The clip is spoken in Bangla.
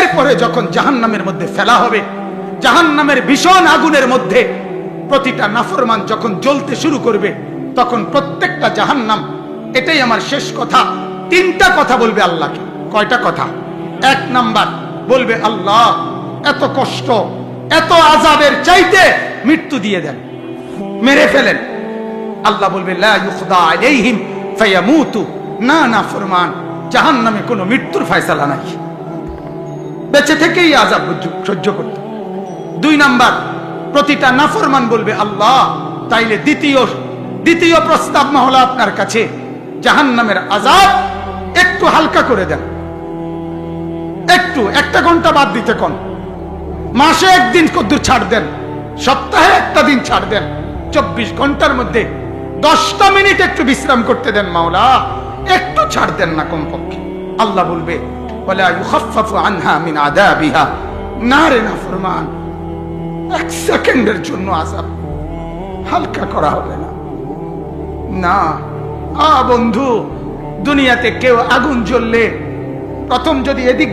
এরপরে যখন জাহান্নামের মধ্যে ফেলা হবে, জাহান্নামের ভীষণ আগুনের মধ্যে প্রতিটা নাফরমান যখন জ্বলতে শুরু করবে, তখন প্রত্যেকটা জাহান্নাম, এটাই আমার শেষ কথা, তিনটা কথা বলবে আল্লাহকে। কয়টা কথা? এক নাম্বার বলবে, আল্লাহ এত কষ্ট, এত আযাবের চাইতে মৃত্যু দিয়ে দেন, মেরে ফেলেন। আল্লাহ বলবে, লা ইউখদা আলাইহিম ফায়ামুতু, না না ফরমান, জাহান্নামে কোনো মৃত্যুর ফয়সালা নাই, বেঁচে থেকেই আযাব সহ্য করতে। দুই নাম্বার, প্রতিটা নাফরমান বলবে, আল্লাহ তাইলে দ্বিতীয় প্রস্তাব মহলা আপনার কাছে, জাহান্নামের আযাব একটু হালকা করে দেন, একটু একটা ঘন্টা বাদ দিতে কোন, মাসে একদিন কদ্দুর ছাড় দেন, সপ্তাহে একটা দিন ছাড় দেন, 24 ঘন্টার মধ্যে 10টা মিনিট একটু বিশ্রাম করতে দেন মাওলা, একটু ছাড় দেন না কমপক্ষে। আল্লাহ বলবে, ওয়ালা ইউখাফফাফু আনহা মিন আযাবিহা, না রে নাফরমান, এক সেকেন্ডের জন্য আযাব হালকা করা হবে না। না বন্ধু, দুনিয়াতে কেউ আগুন জ্বললে প্রথম যদি এদিক